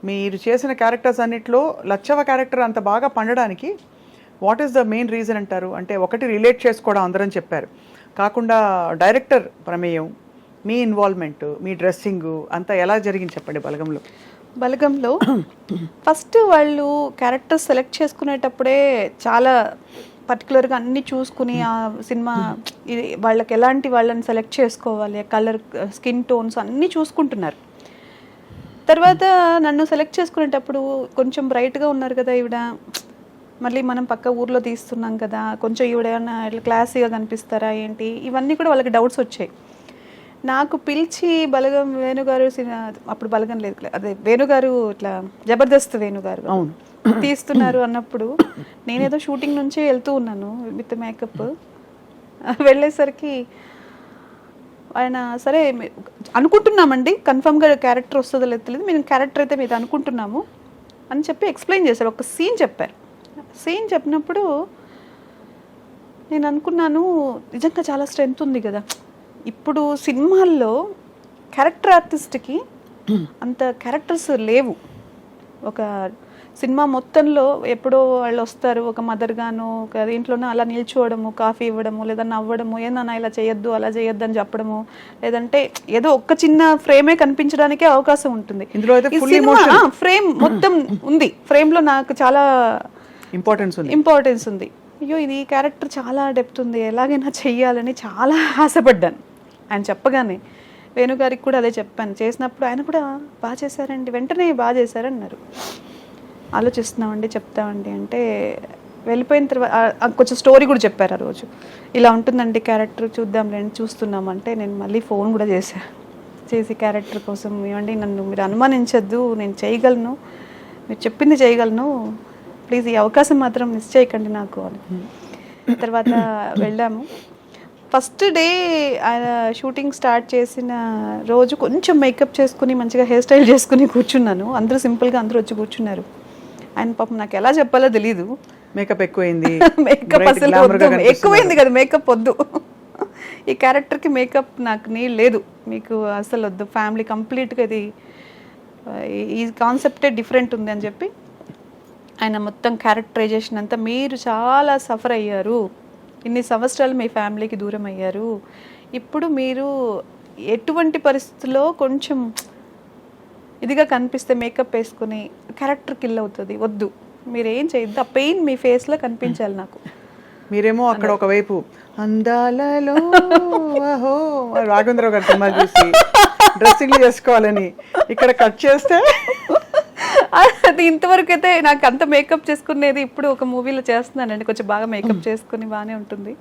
మీరు చేసిన క్యారెక్టర్స్ అన్నిట్లో లచ్చవ క్యారెక్టర్ అంత బాగా పండడానికి what is the main reason అంటారు? అంటే ఒకటి రిలేట్ చేసుకోవడం అందరం చెప్పారు, కాకుండా డైరెక్టర్ ప్రమేయం, మీ ఇన్వాల్వ్మెంట్, మీ డ్రెస్సింగ్ అంతా ఎలా జరిగింది చెప్పండి బలగంలో. బలగంలో ఫస్ట్ వాళ్ళు క్యారెక్టర్ సెలెక్ట్ చేసుకునేటప్పుడే చాలా పర్టికులర్గా అన్నీ చూసుకుని ఆ సినిమా ఇది వాళ్ళకి ఎలాంటి వాళ్ళని సెలెక్ట్ చేసుకోవాలి, కలర్, స్కిన్ టోన్స్ అన్నీ చూసుకుంటున్నారు. తర్వాత నన్ను సెలెక్ట్ చేసుకునేటప్పుడు కొంచెం బ్రైట్గా ఉన్నారు కదా ఈవిడ, మళ్ళీ మనం పక్క ఊర్లో తీస్తున్నాం కదా, కొంచెం ఈవిడ ఏమన్నా ఇట్లా క్లాసీగా కనిపిస్తారా ఏంటి, ఇవన్నీ కూడా వాళ్ళకి డౌట్స్ వచ్చాయి. నాకు పిలిచి బలగం వేణుగారు అప్పుడు బలగం లేదు, అదే వేణుగారు ఇట్లా జబర్దస్త్ వేణుగారు అవును తీస్తున్నారు అన్నప్పుడు నేనేదో షూటింగ్ నుంచి వెళ్తూ ఉన్నాను విత్ మేకప్. వెళ్ళేసరికి ఆయన సరే అనుకుంటున్నామండి, కన్ఫర్మ్గా క్యారెక్టర్ వస్తుందో లేదో తెలియదు, మేము క్యారెక్టర్ అయితే మీద అనుకుంటున్నాము అని చెప్పి ఎక్స్ప్లెయిన్ చేశారు. ఒక సీన్ చెప్పారు. సీన్ చెప్పినప్పుడు నేను అనుకున్నాను నిజంగా చాలా స్ట్రెంగ్త్ ఉంది కదా. ఇప్పుడు సినిమాల్లో క్యారెక్టర్ ఆర్టిస్ట్కి అంత క్యారెక్టర్స్ లేవు. ఒక సినిమా మొత్తంలో ఎప్పుడో వాళ్ళు వస్తారు, ఒక మదర్ గాను ఒక దీంట్లోనే అలా నిల్చోవడము, కాఫీ ఇవ్వడము, లేదా నవ్వడము, ఏందన్నా ఇలా చేయొద్దు అలా చేయొద్దు అని చెప్పడము, లేదంటే ఏదో ఒక్క చిన్న ఫ్రేమే కనిపించడానికే అవకాశం ఉంటుంది. ఇందులో ఫ్రేమ్ మొత్తం ఉంది, ఫ్రేమ్లో నాకు చాలా ఇంపార్టెన్స్ ఉంది. అయ్యో ఇది క్యారెక్టర్ చాలా డెప్త్ ఉంది, ఎలాగైనా చెయ్యాలని చాలా ఆశపడ్డాను. ఆయన చెప్పగానే వేణుగారికి కూడా అదే చెప్పాను. చేసినప్పుడు ఆయన కూడా బాగా చేశారండి, వెంటనే బాగా చేశారన్నారు. ఆలోచిస్తున్నామండి చెప్తామండి అంటే వెళ్ళిపోయిన తర్వాత కొంచెం స్టోరీ కూడా చెప్పారు. ఆ రోజు ఇలా ఉంటుందండి క్యారెక్టర్, చూద్దాంలేండి చూస్తున్నామంటే నేను మళ్ళీ ఫోన్ కూడా చేసి క్యారెక్టర్ కోసం ఏమండి నన్ను మీరు అనుమానించద్దు, నేను చేయగలను, మీరు చెప్పింది చేయగలను, ప్లీజ్ ఈ అవకాశం మాత్రం మిస్ చేయకండి నాకు అని. తర్వాత వెళ్ళాము. ఫస్ట్ డే ఆయన షూటింగ్ స్టార్ట్ చేసిన రోజు కొంచెం మేకప్ చేసుకుని మంచిగా హెయిర్ స్టైల్ చేసుకుని కూర్చున్నాను. అందరూ సింపుల్గా అందరూ వచ్చి కూర్చున్నారు. ఆయన పాపం నాకు ఎలా చెప్పాలో తెలీదు, మేకప్ ఎక్కువైంది, మేకప్ అసలు ఎక్కువైంది కదా, మేకప్ వద్దు, ఈ క్యారెక్టర్కి మేకప్ నాకు నీళ్ళు లేదు, మీకు అసలు వద్దు, ఫ్యామిలీ కంప్లీట్గా ఇది ఈ కాన్సెప్టే డిఫరెంట్ ఉంది అని చెప్పి ఆయన మొత్తం క్యారెక్టరైజేషన్ అంతా, మీరు చాలా సఫర్ అయ్యారు, ఇన్ని సంవత్సరాలు మీ ఫ్యామిలీకి దూరం అయ్యారు, ఇప్పుడు మీరు ఎటువంటి పరిస్థితుల్లో కొంచెం ఇదిగా కనిపిస్తే మేకప్ వేసుకుని క్యారెక్టర్ కిల్ అవుతుంది, వద్దు, మీరేం చేయొద్దు, ఆ పెయిన్ మీ ఫేస్లో కనిపించాలి నాకు. మీరేమో అక్కడ ఒకవైపు అందాలలో రాఘవేంద్రరావు గారి సినిమా చూసి డ్రెస్సింగ్ చేసుకోవాలని, ఇక్కడ కట్ చేస్తే అది ఇంతవరకు అయితే నాకు అంత మేకప్ చేసుకునేది ఇప్పుడు ఒక మూవీలో చేస్తున్నానండి, కొంచెం బాగా మేకప్ చేసుకుని బాగానే ఉంటుంది.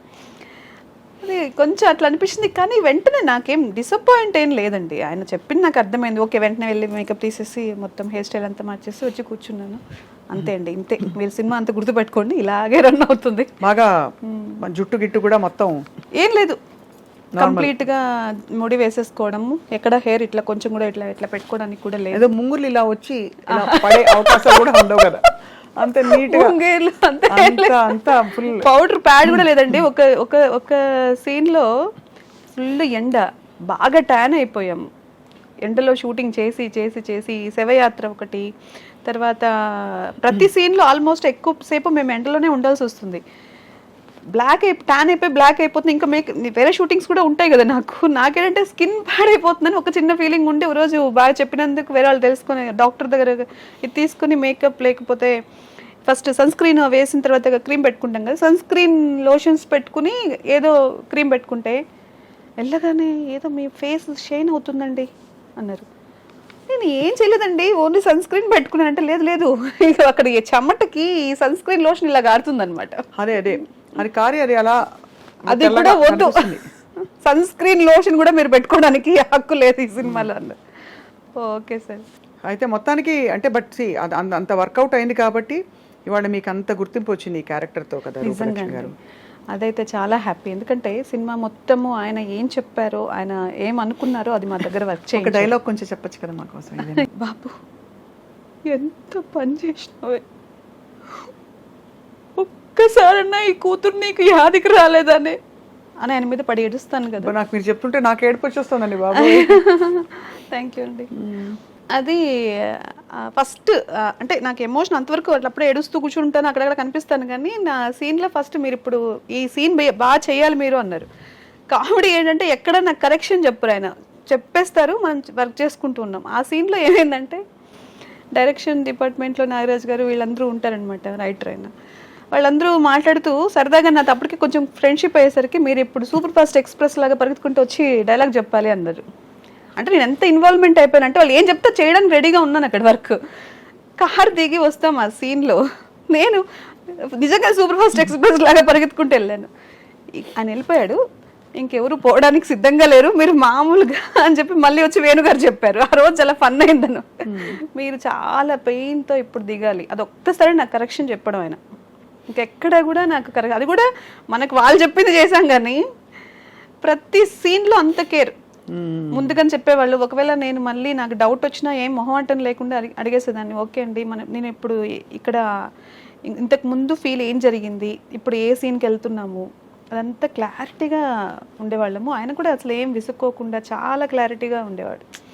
అది కొంచెం అట్లా అనిపించింది, కానీ వెంటనే నాకేం డిసప్పాయింట్ ఏం లేదండి. ఆయన చెప్పింది నాకు అర్థమైంది, ఓకే వెంటనే వెళ్ళి మేకప్ తీసేసి మొత్తం హెయిర్ స్టైల్ అంతా మార్చేసి వచ్చి కూర్చున్నాను, అంతే అండి, ఇంతే. మీరు సినిమా అంతా గుర్తుపెట్టుకోండి, ఇలాగే రన్ అవుతుంది. బాగా జుట్టు గిట్టు కూడా మొత్తం ఏం లేదు, కంప్లీట్గా ముడి వేసేసుకోవడము, ఎక్కడ హెయిర్ ఇట్లా కొంచెం కూడా ఇట్లా ఇట్లా పెట్టుకోవడానికి కూడా లేదు. ఏదో ముంగులు ఇలా వచ్చి పడే అవకాశాలు కూడా ఉండవు కదా, అంత నీట్ అంతా ఫుల్ పౌడర్ ప్యాడ్ కూడా లేదండి. ఒక సీన్ లో ఫుల్ ఎండ, బాగా ట్యాన్ అయిపోయాము ఎండలో షూటింగ్ చేసి చేసి చేసి. శవయాత్ర ఒకటి, తర్వాత ప్రతి సీన్లో ఆల్మోస్ట్ ఎక్కువ సేపు మేము ఎండలోనే ఉండాల్సి వస్తుంది. ట్యాన్ అయిపోయి బ్లాక్ అయిపోతుంది. ఇంకా వేరే షూటింగ్స్ కూడా ఉంటాయి కదా, నాకేంటంటే స్కిన్ పాడైపోతుందని ఒక చిన్న ఫీలింగ్ ఉండి, ఒక రోజు బాగా చెప్పినందుకు వేరే వాళ్ళు తెలుసుకుని డాక్టర్ దగ్గర ఇది తీసుకుని మేకప్, లేకపోతే ఫస్ట్ సన్ స్క్రీన్ వేసిన తర్వాత క్రీమ్ పెట్టుకుంటాం కదా, సన్ స్క్రీన్ లోషన్స్ పెట్టుకుని ఏదో క్రీమ్ పెట్టుకుంటే వెళ్ళగానే ఏదో మీ ఫేస్ షైన్ అవుతుందండి అన్నారు. నేను ఏం చేయలేదండి, ఓన్లీ సన్ స్క్రీన్ పెట్టుకున్నాను అంటే, లేదు ఇక అక్కడ చెమటకి సన్ స్క్రీన్ లోషన్ ఇలా కారుతుంది అనమాట. అదే అది కారి అది అలా, అది కూడా వద్దు, సన్ స్క్రీన్ లోషన్ కూడా మీరు పెట్టుకోవడానికి హక్కు లేదు ఈ సినిమాలో అన్నారు. Okay sir. అయితే మొత్తానికి అంటే బట్ అంత వర్కౌట్ అయింది కాబట్టి ఇవాళ మీకు అంత గుర్తింపు వచ్చింది ఈ క్యారెక్టర్తో కదా రూపలక్ష్మి గారు. అదైతే చాలా హ్యాపీ, ఎందుకంటే సినిమా మొత్తము ఆయన ఏం చెప్పారో, ఆయన ఏం అనుకున్నారో అది మా దగ్గర వర్క్ చేయండి. డైలాగ్ కొంచెం చెప్పచ్చు కదా మా కోసం. బాబు ఎంత పని చేసినావే, ఒక్కసారన్నా ఈ కూతురు నీకు యాదికి రాలేదని అని ఆయన మీద పడి ఏడుస్తాను కదా. నాకు మీరు చెప్తుంటే నాకు ఏడుపు వచ్చేస్తుందండి బాబు. థ్యాంక్ యూ అండి. అది ఫస్ట్ అంటే నాకు ఎమోషన్ అంతవరకు అట్లప్పుడే ఏడుస్తూ కూర్చుంటాను, అక్కడక్కడ కనిపిస్తాను, కానీ నా సీన్లో ఫస్ట్ మీరు ఇప్పుడు ఈ సీన్ బాగా చేయాలి మీరు అన్నారు. కామెడీ ఏంటంటే ఎక్కడ నాకు కరెక్షన్ చెప్పరు, ఆయన చెప్పేస్తారు, మనం వర్క్ చేసుకుంటూ ఉన్నాం. ఆ సీన్లో ఏమైందంటే డైరెక్షన్ డిపార్ట్మెంట్లో నాగరాజ్ గారు వీళ్ళందరూ ఉంటారనమాట, రైటర్ అయినా, వాళ్ళందరూ మాట్లాడుతూ సరదాగా నాతో అప్పటికి కొంచెం ఫ్రెండ్షిప్ అయ్యేసరికి మీరు ఇప్పుడు సూపర్ ఫాస్ట్ ఎక్స్ప్రెస్ లాగా పరిగెత్తుకుంటూ వచ్చి డైలాగ్ చెప్పాలి అన్నారు. అంటే నేను ఎంత ఇన్వాల్వ్మెంట్ అయిపోయానంటే వాళ్ళు ఏం చెప్తా చేయడానికి రెడీగా ఉన్నాను అక్కడ వర్క్. కార్ దిగి వస్తాం ఆ సీన్లో, నేను నిజంగా సూపర్ ఫాస్ట్ ఎక్స్ప్రెస్ లాగా పరిగెత్తుకుంటూ వెళ్ళాను. ఆయన వెళ్ళిపోయాడు, ఇంకెవరు పోవడానికి సిద్ధంగా లేరు, మీరు మామూలుగా అని చెప్పి మళ్ళీ వచ్చి వేణుగారు చెప్పారు. ఆ రోజు చాలా ఫన్ అయిందను, మీరు చాలా పెయిన్తో ఇప్పుడు దిగాలి, అది ఒక్కసారి నాకు కరెక్షన్ చెప్పడం ఆయన. ఇంకెక్కడ కూడా నాకు అది కూడా మనకు వాళ్ళు చెప్పింది చేశాం, కానీ ప్రతి సీన్లో అంత కేర్ ముందుగానే చెప్పేవాళ్ళు. ఒకవేళ నేను మళ్ళీ నాకు డౌట్ వచ్చినా ఏం మొహమాటం లేకుండా అడిగేసేదాన్ని, ఓకే అండి నేను ఇప్పుడు ఇక్కడ ఇంతకు ముందు ఫీల్ ఏం జరిగింది, ఇప్పుడు ఏ సీన్కి వెళ్తున్నాము, అదంతా క్లారిటీగా ఉండేవాళ్ళము. ఆయన కూడా అసలు ఏం విసుక్కోకుండా చాలా క్లారిటీగా ఉండేవాడు.